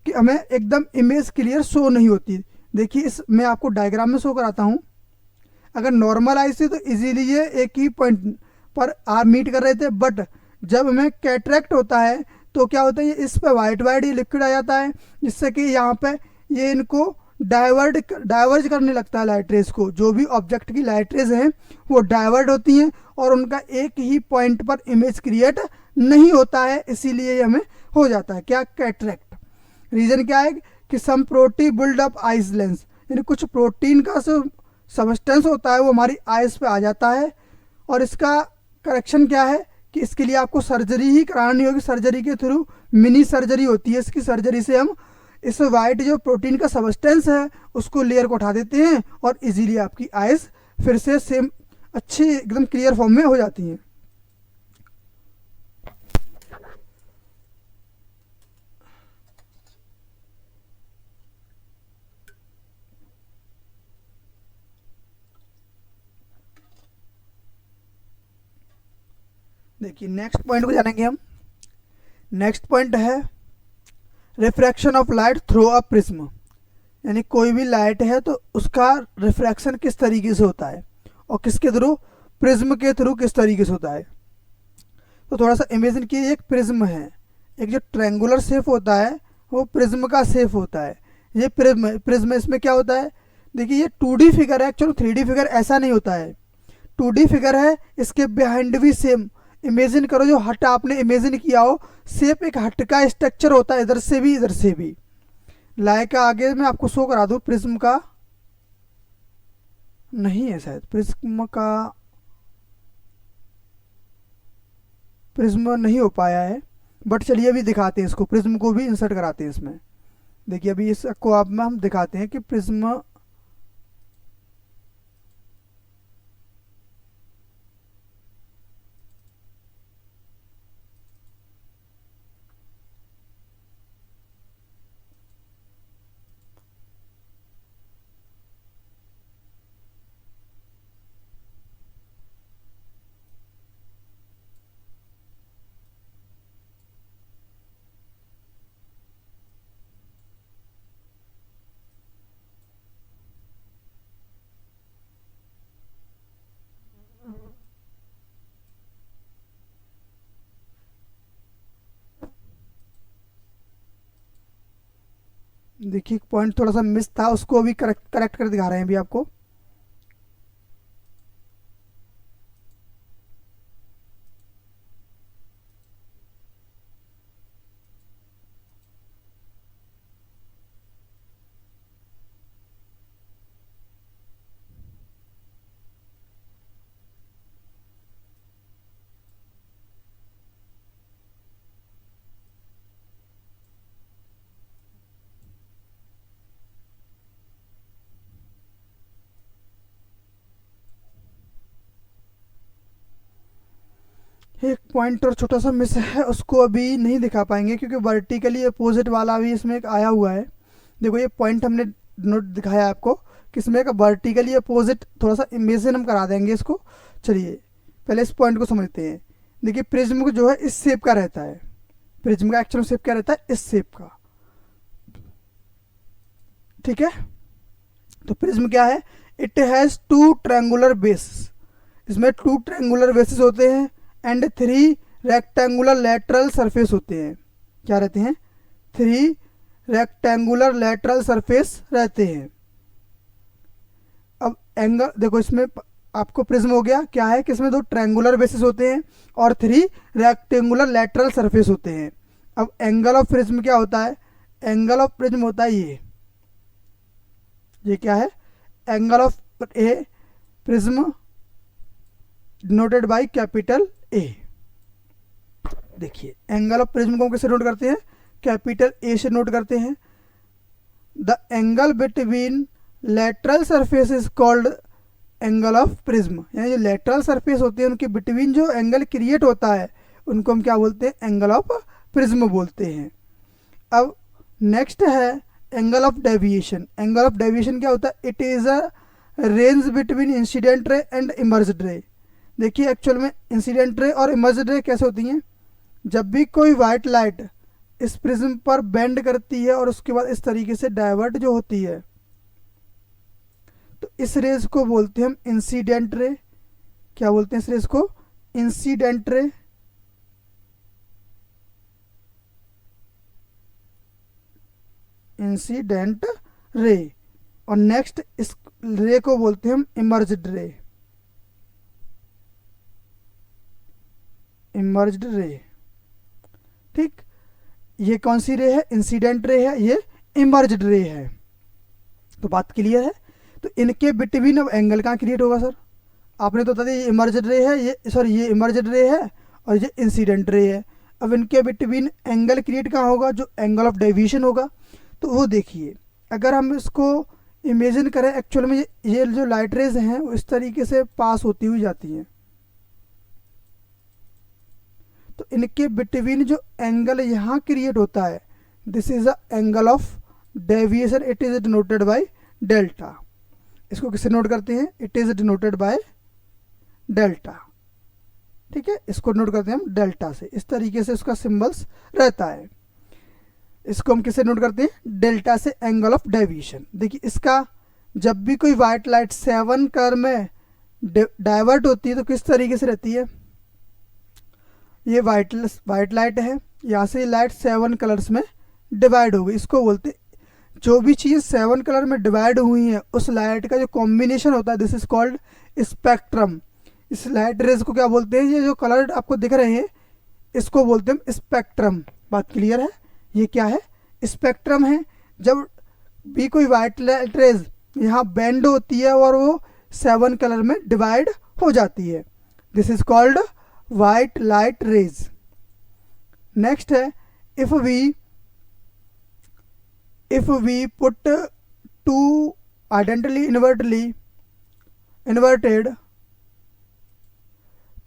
S1: कि हमें एकदम इमेज क्लियर शो नहीं होती। देखिए इस मैं आपको डायग्राम में शो कराता हूँ। अगर नॉर्मल आइज थी तो इजीली ये एक ही पॉइंट पर आप मीट कर रहे थे, बट जब हमें कैटरैक्ट होता है तो क्या होता है ये इस पर वाइट वाइट ये लिक्विड आ जाता है, जिससे कि यहाँ पे ये इनको डाइवर्ज करने लगता है लाइट रेज को। जो भी ऑब्जेक्ट की लाइट रेज हैं वो डाइवर्ट होती हैं और उनका एक ही पॉइंट पर इमेज क्रिएट नहीं होता है, इसीलिए हमें हो जाता है क्या कैटरैक्ट। रीज़न क्या है कि some protein build up eyes lens, यानी कुछ प्रोटीन का सबस्टेंस होता है वो हमारी आइज पे आ जाता है। और इसका करेक्शन क्या है कि इसके लिए आपको सर्जरी ही करानी होगी। सर्जरी के थ्रू मिनी सर्जरी होती है, इसकी सर्जरी से हम इस वाइट जो प्रोटीन का सबस्टेंस है उसको लेयर को उठा देते हैं और इजीली आपकी आइज फिर से सेम अच्छी एकदम क्लियर फॉर्म में हो जाती हैं। देखिए नेक्स्ट पॉइंट को जानेंगे हम। नेक्स्ट पॉइंट है refraction of light through a prism. यानी कोई भी लाइट है तो उसका रिफ्रैक्शन किस तरीके से होता है और किसके थ्रू, प्रिज्म के थ्रू किस तरीके से होता है। तो थोड़ा सा इमेजिन कीजिए एक प्रिज्म है, एक जो ट्रायंगुलर शेप होता है वो प्रिज्म का शेप होता है। ये प्रिज्म इसमें क्या होता है, देखिए ये 2D फिगर है, एक्चुअली 3D फिगर ऐसा नहीं होता है। 2D फिगर है, इसके बिहाइंड भी सेम इमेजिन करो, जो हट आपने इमेजिन किया हो शेप एक हट का स्ट्रक्चर होता है, इधर से भी इधर से भी। लाइक का आगे मैं आपको शो करा दूं, प्रिज्म का नहीं है शायद, प्रिज्म नहीं हो पाया है, बट चलिए अभी दिखाते हैं इसको, प्रिज्म को भी इंसर्ट कराते हैं इसमें। देखिए अभी इसको आप में हम दिखाते हैं कि प्रिज्म देखिए पॉइंट थोड़ा सा मिस था, उसको अभी करेक्ट कर दिखा रहे हैं अभी आपको। एक पॉइंट और छोटा सा मिस है, उसको अभी नहीं दिखा पाएंगे क्योंकि वर्टिकली अपोजिट वाला भी इसमें एक आया हुआ है। देखो ये पॉइंट हमने नोट दिखाया आपको कि इसमें एक वर्टिकली अपोजिट थोड़ा सा इमेजिन हम करा देंगे इसको। चलिए पहले इस पॉइंट को समझते हैं। देखिए प्रिज्म को जो है इस शेप का रहता है, प्रिज्म का एक्चुअल शेप क्या रहता है, इस शेप का, ठीक है। तो प्रिज्म क्या है, इट हैज़ 2 ट्रायंगुलर बेस, इसमें 2 ट्रायंगुलर बेसिस होते हैं एंड 3 रेक्टेंगुलर लेटरल सरफेस होते हैं। क्या रहते हैं, 3 रेक्टेंगुलर लेटरल सरफेस रहते हैं। अब एंगल देखो इसमें आपको प्रिज्म हो गया, क्या है कि इसमें 2 ट्रायंगुलर बेसिस होते हैं और 3 रेक्टेंगुलर लेटरल सरफेस होते हैं। अब एंगल ऑफ प्रिज्म क्या होता है, एंगल ऑफ प्रिज्म होता है ये क्या है, angle of A prism denoted by capital A. देखिए एंगल ऑफ प्रिज्म को कैसे नोट करते हैं, कैपिटल ए से नोट करते हैं। The angle between lateral surface is called angle of prism, यानी जो लेटरल सरफेस होते हैं उनके बिटवीन जो एंगल क्रिएट होता है उनको हम क्या बोलते हैं, एंगल ऑफ प्रिज्म बोलते हैं। अब नेक्स्ट है angle of deviation. Angle of deviation क्या होता है, it is a range between incident ray and emerged रे। देखिए एक्चुअल में इंसिडेंट रे और इमर्ज्ड रे कैसे होती हैं, जब भी कोई वाइट लाइट इस प्रिज्म पर बेंड करती है और उसके बाद इस तरीके से डाइवर्ट जो होती है, तो इस रेज को बोलते हैं हम इंसिडेंट रे। क्या बोलते हैं इस रेज को, इंसिडेंट रे। Incident ray. और नेक्स्ट इस रे को बोलते हैं हम इमर्ज्ड रे। इमर्ज्ड रे, ठीक। ये कौन सी रे है, इंसिडेंट रे है, ये इमर्ज्ड रे है। तो बात क्लियर है। तो इनके बिटवीन अब एंगल कहाँ क्रिएट होगा सर, आपने तो बता दिया ये इमर्ज्ड रे है, ये सॉरी ये इमर्ज्ड रे है और ये इंसिडेंट रे है। अब इनके बिटवीन एंगल क्रिएट कहाँ होगा, जो एंगल ऑफ डेविएशन होगा। तो वो देखिए अगर हम इसको इमेजिन करें, एक्चुअल में ये जो लाइट रेज हैं वो इस तरीके से पास होती हुई जाती हैं। तो इनके बिटवीन जो एंगल यहाँ क्रिएट होता है, this is a angle of deviation, it is denoted by delta. इसको किससे नोट करते हैं, it is denoted by delta, ठीक है। इसको नोट करते हैं हम डेल्टा से, इस तरीके से उसका सिंबल्स रहता है। इसको हम किससे नोट करते हैं, डेल्टा से, एंगल ऑफ डेविएशन। देखिए इसका जब भी कोई वाइट लाइट 7 कलर में डाइवर्ट होती है तो किस तरीके से रहती है, ये वाइट लाइट है, यहाँ से लाइट 7 कलर्स में डिवाइड हो गई। इसको बोलते हैं, जो भी चीज़ 7 कलर में डिवाइड हुई है उस लाइट का जो कॉम्बिनेशन होता है, दिस इज कॉल्ड स्पेक्ट्रम। इस लाइट रेज को क्या बोलते हैं, ये जो कलर आपको दिख रहे हैं इसको बोलते हैं स्पेक्ट्रम। बात क्लियर है, ये क्या है, स्पेक्ट्रम है। जब भी कोई वाइट लाइट रेज यहाँ बेंड होती है और वो 7 कलर में डिवाइड हो जाती है, this is called white light rays. Next है, if we put 2 identically inverted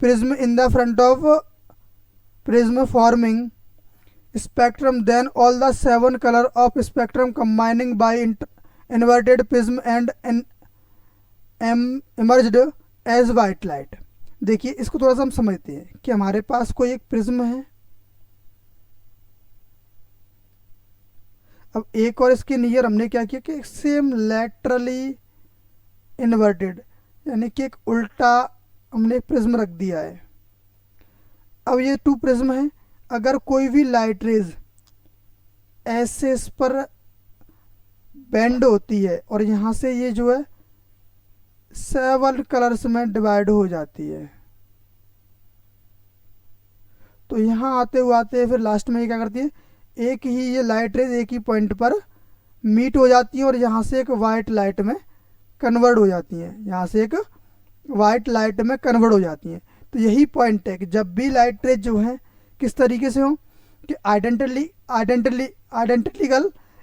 S1: prism in the front of prism forming spectrum, then all the 7 color of spectrum combining by inverted prism and emerged as white light। देखिए इसको थोड़ा सा हम समझते हैं कि हमारे पास कोई एक प्रिज्म है, अब एक और इसके नियर हमने क्या किया कि सेम लैटरली इन्वर्टेड, यानी कि एक उल्टा हमने एक प्रिज्म रख दिया है। अब ये 2 प्रिज्म है, अगर कोई भी लाइट रेज ऐसे इस पर बेंड होती है और यहाँ से ये जो है 7 कलर्स में डिवाइड हो जाती है, तो यहाँ आते हुए फिर लास्ट में ये क्या करती है, एक ही ये लाइट रेज एक ही पॉइंट पर मीट हो जाती है और यहाँ से एक वाइट लाइट में कन्वर्ट हो जाती हैं, यहाँ से एक वाइट लाइट में कन्वर्ट हो जाती हैं। तो यही पॉइंट है कि जब भी लाइट रेज जो है किस तरीके से हो कि आइडेंटिकल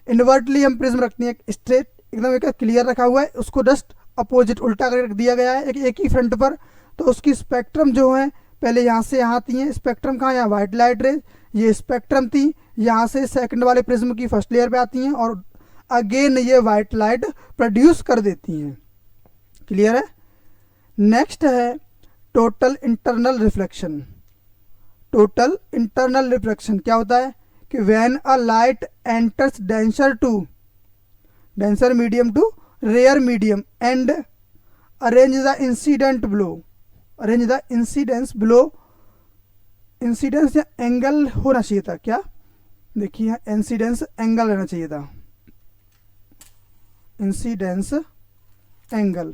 S1: इन्वर्टली हम प्रिज्म रखते हैं, स्ट्रेट एकदम एक क्लियर रखा हुआ है, उसको जस्ट अपोजिट उल्टा कर रख दिया गया है एक ही फ्रंट पर। तो उसकी स्पेक्ट्रम जो है पहले यहाँ से यहाँ आती है, स्पेक्ट्रम कहाँ, यहाँ वाइट लाइट रेज, ये स्पेक्ट्रम थी, यहाँ से सेकंड वाले प्रिज्म की फर्स्ट लेयर पे आती हैं और अगेन ये वाइट लाइट प्रोड्यूस कर देती हैं। क्लियर है। नेक्स्ट है total internal reflection. Total internal reflection क्या होता है कि when a light enters denser medium to rare medium and arrange the incident below, arrange the incidence below, incidence या एंगल होना चाहिए था, क्या देखिए इंसिडेंस एंगल रहना चाहिए था, incidence angle.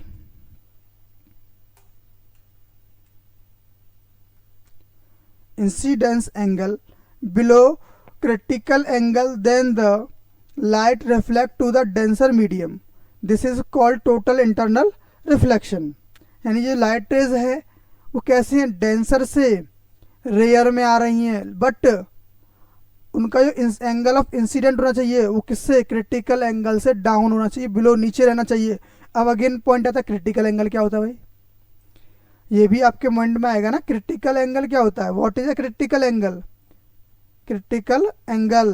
S1: Incidence angle below critical angle then the light reflect to the denser medium, this is called total internal reflection. यानी जो लाइट रेज है वो कैसे हैं, डेंसर से रेयर में आ रही हैं, बट उनका जो एंगल ऑफ इंसिडेंट होना चाहिए वो किससे, क्रिटिकल एंगल से डाउन होना चाहिए, बिलो नीचे रहना चाहिए। अब अगेन पॉइंट आता है क्रिटिकल एंगल क्या होता है भाई, ये भी आपके माइंड में आएगा ना, क्रिटिकल एंगल क्या होता है, what is a critical angle. Critical angle,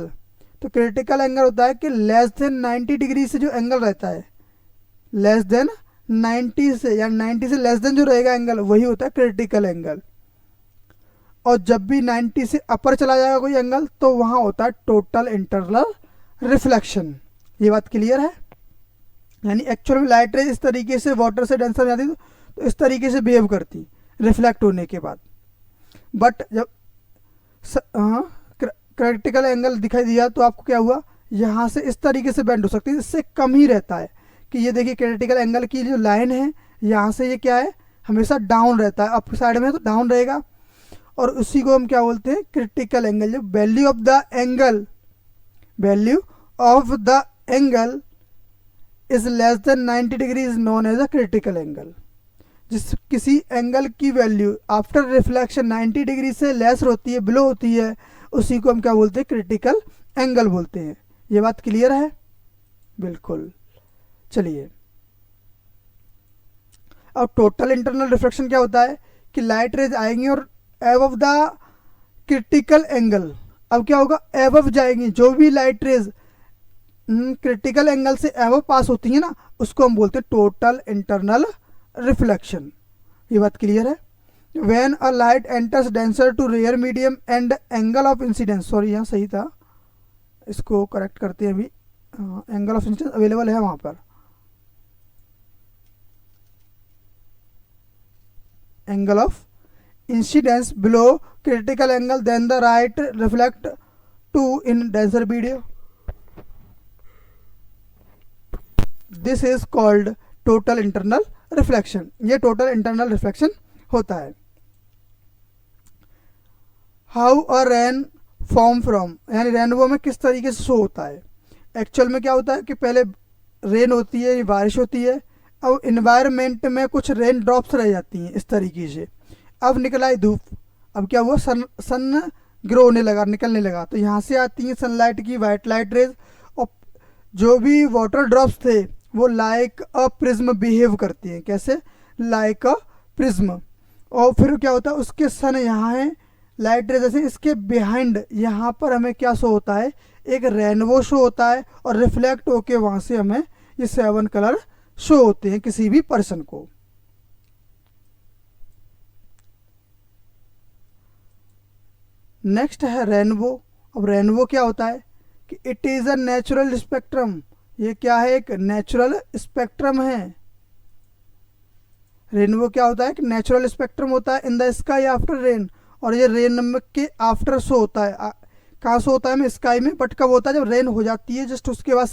S1: तो क्रिटिकल एंगल होता है कि लेस देन 90 डिग्री से जो एंगल रहता है, लेस देन 90 से, या 90 से लेस देन जो रहेगा एंगल, वही होता है क्रिटिकल एंगल। और जब भी 90 से अपर चला जाएगा कोई एंगल तो वहां होता है टोटल इंटरनल रिफ्लेक्शन। ये बात क्लियर है। यानी एक्चुअल में लाइट रेज इस तरीके से वाटर से डेंसर में जाती तो इस तरीके से बिहेव करती रिफ्लेक्ट होने के बाद। बट जब क्रिटिकल एंगल दिखाई दिया तो आपको क्या हुआ, यहाँ से इस तरीके से बेंड हो सकती है, इससे कम ही रहता है। कि ये देखिए क्रिटिकल एंगल की जो लाइन है यहाँ से ये क्या है, हमेशा डाउन रहता है, अप साइड में तो डाउन रहेगा। और उसी को हम क्या बोलते हैं, क्रिटिकल एंगल। जो value of the angle, value of the angle is less than 90 degree is known as a critical angle. जिस किसी एंगल की वैल्यू आफ्टर रिफ्लेक्शन 90 डिग्री से लेस होती है, बिलो होती है, उसी को हम क्या बोलते हैं, क्रिटिकल एंगल बोलते हैं। ये बात क्लियर है, बिल्कुल। चलिए अब टोटल इंटरनल रिफ्लेक्शन क्या होता है कि लाइट रेज आएंगी और एबव द क्रिटिकल एंगल, अब क्या होगा, एबव जाएंगी। जो भी लाइट रेज क्रिटिकल एंगल से एबव पास होती है ना, उसको हम बोलते हैं टोटल इंटरनल रिफ्लेक्शन। ये बात क्लियर है। When a light enters denser to rare medium and angle of incidence, sorry यहाँ सही था, इसको करेक्ट करते हैं अभी। एंगल ऑफ इंसिडेंस अवेलेबल है वहाँ पर, angle of incidence below critical angle then the light reflect to in denser medium, this is called total internal reflection. ये टोटल इंटरनल रिफ्लेक्शन होता है। How a rain form from, यानी rainbow में किस तरीके से शो होता है। एक्चुअल में क्या होता है कि पहले रेन होती है, बारिश होती है, अब इन्वायरमेंट में कुछ रेन ड्रॉप्स रह जाती हैं इस तरीके से। अब निकला है धूप, अब क्या हुआ, सन ग्रो होने लगा, निकलने लगा, तो यहाँ से आती है सनलाइट की वाइट लाइट रेज, और जो भी वाटर ड्रॉप्स थे वो लाइक अ प्रिज्म बिहेव करती हैं। कैसे, लाइक अ प्रिज्म। और फिर क्या होता है, उसके सन यहाँ है, लाइट रेज जैसे इसके बिहाइंड यहाँ पर हमें क्या शो होता है, एक रेनबो शो होता है, और रिफ्लेक्ट होके वहाँ से हमें ये 7 कलर शो होते हैं किसी भी पर्सन को। नेक्स्ट है रेनबो। अब रेनबो क्या होता है कि it is a natural spectrum, ये क्या है, एक नेचुरल स्पेक्ट्रम है। रेनबो क्या होता है कि नेचुरल स्पेक्ट्रम होता है in the sky after rain, और ये रेन के आफ्टर शो होता है। कहाँ शो होता है, हमें स्काई में, बट कब होता है, जब रेन हो जाती है जस्ट उसके बाद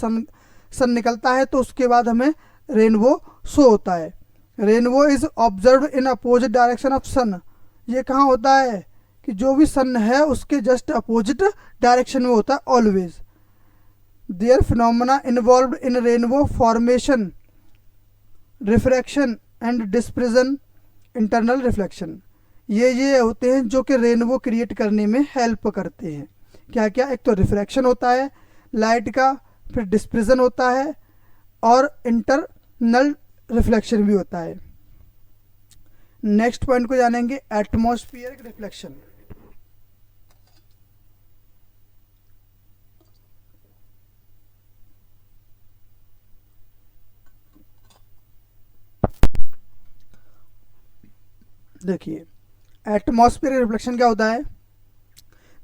S1: सन निकलता है, तो उसके बाद हमें रेनबो शो होता है। Rainbow is observe in opposite direction of sun, ये कहाँ होता है कि जो भी सन है उसके जस्ट अपोजिट डायरेक्शन में होता है always. There phenomena involve in rainbow formation, refraction and dispersion, internal reflection, ये होते हैं जो कि रेनबो क्रिएट करने में हेल्प करते हैं। क्या क्या, एक तो रिफ्रैक्शन होता है लाइट का, फिर डिस्पर्जन होता है, और इंटरनल रिफ्लेक्शन भी होता है। नेक्स्ट पॉइंट को जानेंगे, एटमॉस्फेरिक रिफ्लेक्शन। देखिए एटमॉस्फेरिक रिफ्लेक्शन क्या होता है,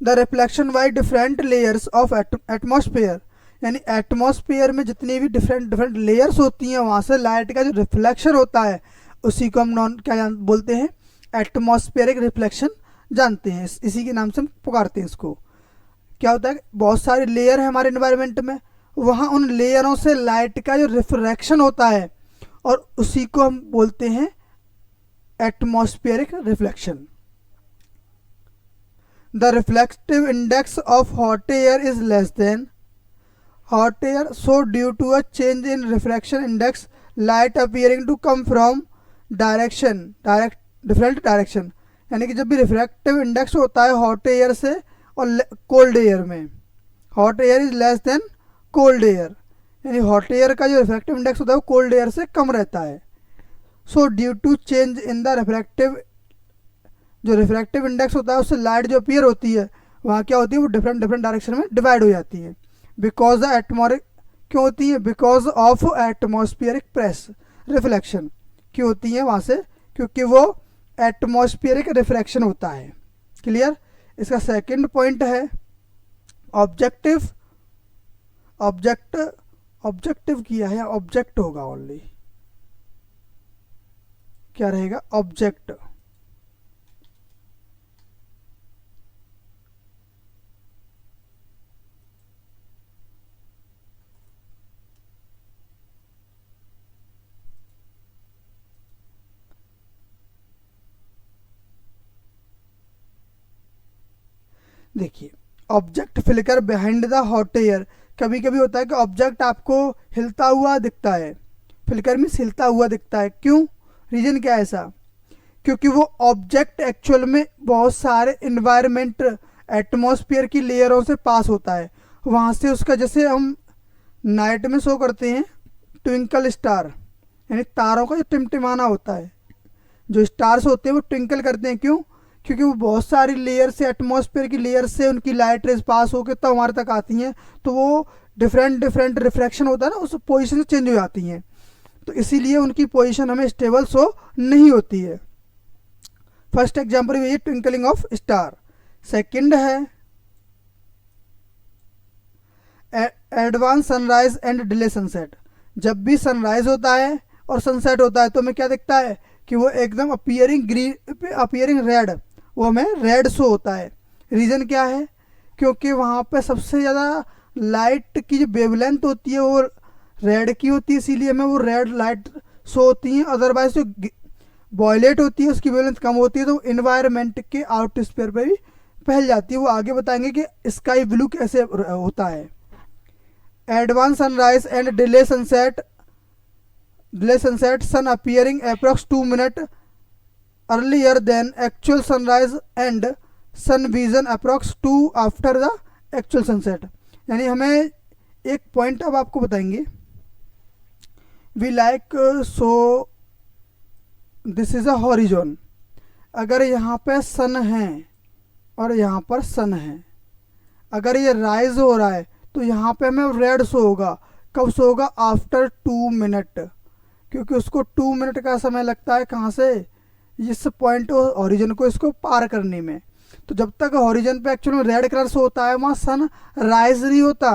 S1: the reflection by different layers of atmosphere, यानी एटमॉस्फेयर में जितनी भी डिफरेंट लेयर्स होती हैं वहाँ से लाइट का जो रिफ्लेक्शन होता है उसी को हम क्या बोलते हैं, एटमॉस्फेरिक रिफ्लेक्शन जानते हैं, इसी के नाम से हम पुकारते हैं इसको। क्या होता है, बहुत सारे लेयर है हमारे एनवायरनमेंट में, वहाँ उन लेयरों से लाइट का जो रिफ्रैक्शन होता है और उसी को हम बोलते हैं atmospheric reflection. The reflective index of hot air is less then hot air, so due to a change in refraction index light appearing to come from different direction, यानी कि जब भी रिफ्रैक्टिव इंडेक्स होता है हॉट एयर से और cold air में। Hot air is less then cold air, यानी हॉट एयर का जो रिफ्रैक्टिव इंडेक्स होता है वो कोल्ड एयर से कम रहता है। So due to change in the refractive, जो रिफ्रैक्टिव इंडेक्स होता है उससे लाइट जो अपीयर होती है वहाँ क्या होती है, वो डिफरेंट डिफरेंट डायरेक्शन में डिवाइड हो जाती है। बिकॉज द एटमॉरिक, क्यों होती है, because of atmospheric press reflection, क्यों होती है वहाँ से, क्योंकि वो एटमॉस्फेरिक रिफ्रैक्शन होता है। क्लियर। इसका सेकंड पॉइंट है ऑब्जेक्टिव, ऑब्जेक्टिव किया है, ऑब्जेक्ट होगा ओनली, क्या रहेगा, ऑब्जेक्ट। देखिए object flicker behind the hot air, कभी कभी होता है कि ऑब्जेक्ट आपको हिलता हुआ दिखता है, फ्लिकर मीन्स हिलता हुआ दिखता है। क्यों, रीजन क्या है ऐसा, क्योंकि वो ऑब्जेक्ट एक्चुअल में बहुत सारे इन्वायरमेंट एटमॉस्फेयर की लेयरों से पास होता है, वहाँ से उसका, जैसे हम नाइट में शो करते हैं ट्विंकल स्टार, यानी तारों का जो टिमटिमाना होता है, जो स्टार्स होते हैं वो ट्विंकल करते हैं। क्यों, क्योंकि वो बहुत सारी लेयर से, एटमॉस्फेयर की लेयर से उनकी लाइट रेज पास होकर तब हमारे तक आती हैं, तो वो डिफरेंट डिफरेंट रिफ्रैक्शन होता है ना, उस पोजीशन से चेंज हो जाती हैं, तो इसीलिए उनकी पोजीशन हमें स्टेबल शो नहीं होती है। फर्स्ट एग्जांपल ये ट्विंकलिंग ऑफ स्टार। सेकंड है advance sunrise and delay sunset. जब भी सनराइज होता है और सनसेट होता है तो हमें क्या दिखता है कि वो एकदम अपीयरिंग ग्रीन, अपीयरिंग रेड, वो हमें रेड शो होता है। रीज़न क्या है, क्योंकि वहाँ पे सबसे ज़्यादा लाइट की जो वेवलेंथ होती है वो रेड की होती है, इसीलिए हमें वो रेड लाइट शो होती हैं। अदरवाइज जो वॉयलेट होती है उसकी वेवलेंथ कम होती है, तो इन्वायरमेंट के आउट स्पेयर पर भी फैल जाती है। वो आगे बताएंगे कि स्काई ब्लू कैसे होता है। Advance sunrise and delay sunset, delay sunset, sun appearing approx 2 minute earlier than actual sunrise and sun vision approx 2 after the actual sunset. यानी हमें एक पॉइंट अब आपको बताएंगे, we like so this is a horizon. अगर यहाँ पे सन है और यहाँ पर सन है, अगर ये राइज हो रहा है तो यहाँ पे हमें रेड शो होगा। कब शो होगा, आफ्टर 2 मिनट, क्योंकि उसको 2 मिनट का समय लगता है कहाँ से, इस पॉइंट हॉरिजन को इसको पार करने में। तो जब तक हॉरिजन पे एक्चुअल में रेड कलर शो होता है वहाँ सन राइज नहीं होता,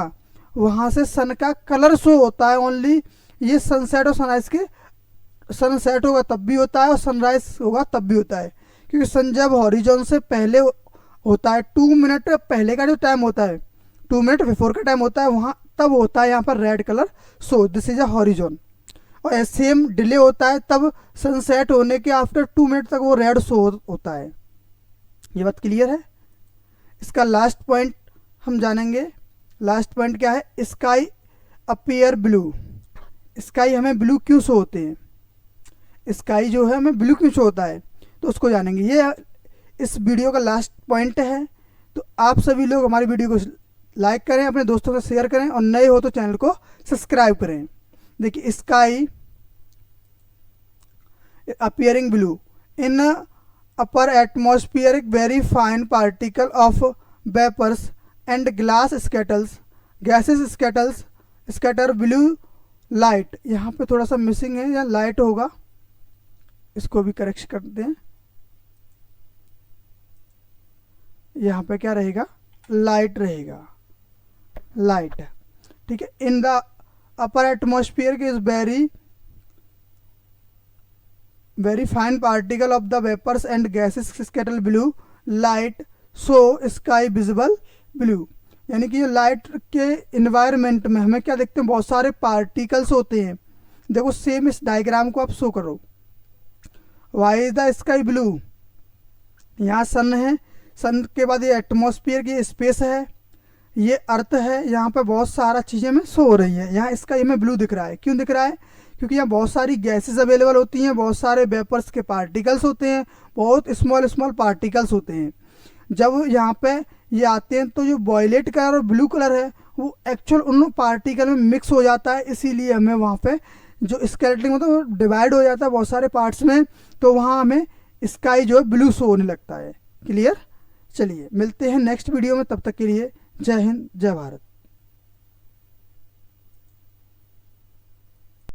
S1: वहाँ से सन का कलर शो होता है ओनली। ये सनसेट और सनराइज के, सनसेट होगा तब भी होता है और सनराइज होगा तब भी होता है, क्योंकि सन जब हॉरिजॉन से पहले होता है, 2 मिनट पहले का जो टाइम होता है, 2 मिनट बिफोर का टाइम होता है, वहाँ तब होता है यहाँ पर red colour so, this is a horizon. और सेम डिले होता है तब सनसेट होने के आफ्टर 2 मिनट तक वो रेड शो होता है। ये बात क्लियर है। इसका लास्ट पॉइंट हम जानेंगे। लास्ट पॉइंट क्या है, स्काई अपीयर ब्लू। स्काई हमें ब्लू क्यों शो होते हैं, स्काई जो है हमें ब्लू क्यों शो होता है, तो उसको जानेंगे। ये इस वीडियो का लास्ट पॉइंट है। तो आप सभी लोग हमारी वीडियो को लाइक करें, अपने दोस्तों से शेयर करें, और नए हो तो चैनल को सब्सक्राइब करें। देखिए sky appearing blue in upper atmospheric very fine particle of vapours and glass scatters, gases scatters scatter blue light. यहाँ पे थोड़ा सा मिसिंग है, यहाँ लाइट होगा, इसको भी करेक्ट करते हैं। यहाँ पे क्या रहेगा, लाइट रहेगा, लाइट, ठीक है। In the upper atmosphere is very fine particle of the vapours and gases scatter blue light so sky visible blue. यानी कि ये लाइट के इन्वायरमेंट में हमें क्या देखते हैं, बहुत सारे पार्टिकल्स होते हैं। देखो सेम इस डायग्राम को आप शो करो। Why is the sky blue, यहाँ सन है, सन के बाद ये एटमॉस्फेयर की स्पेस है, ये अर्थ है, यहाँ पे बहुत सारा चीज़ें में शो हो रही है। यहाँ इसका हमें ब्लू दिख रहा है, क्यों दिख रहा है, क्योंकि यहाँ बहुत सारी गैसेस अवेलेबल होती हैं, बहुत सारे वेपर्स के पार्टिकल्स होते हैं, बहुत स्मॉल स्मॉल पार्टिकल्स होते हैं। जब यहाँ पे ये आते हैं, तो जो वॉयलेट कलर और ब्लू कलर है वो एक्चुअल उन पार्टिकल में मिक्स हो जाता है, इसीलिए हमें वहाँ पे जो स्केलेटन होता है वो डिवाइड हो जाता है बहुत सारे पार्ट्स में, तो वहाँ हमें स्काई जो है ब्लू शो होने लगता है। क्लियर? चलिए मिलते हैं नेक्स्ट वीडियो में, तब तक के लिए जय हिंद जय भारत।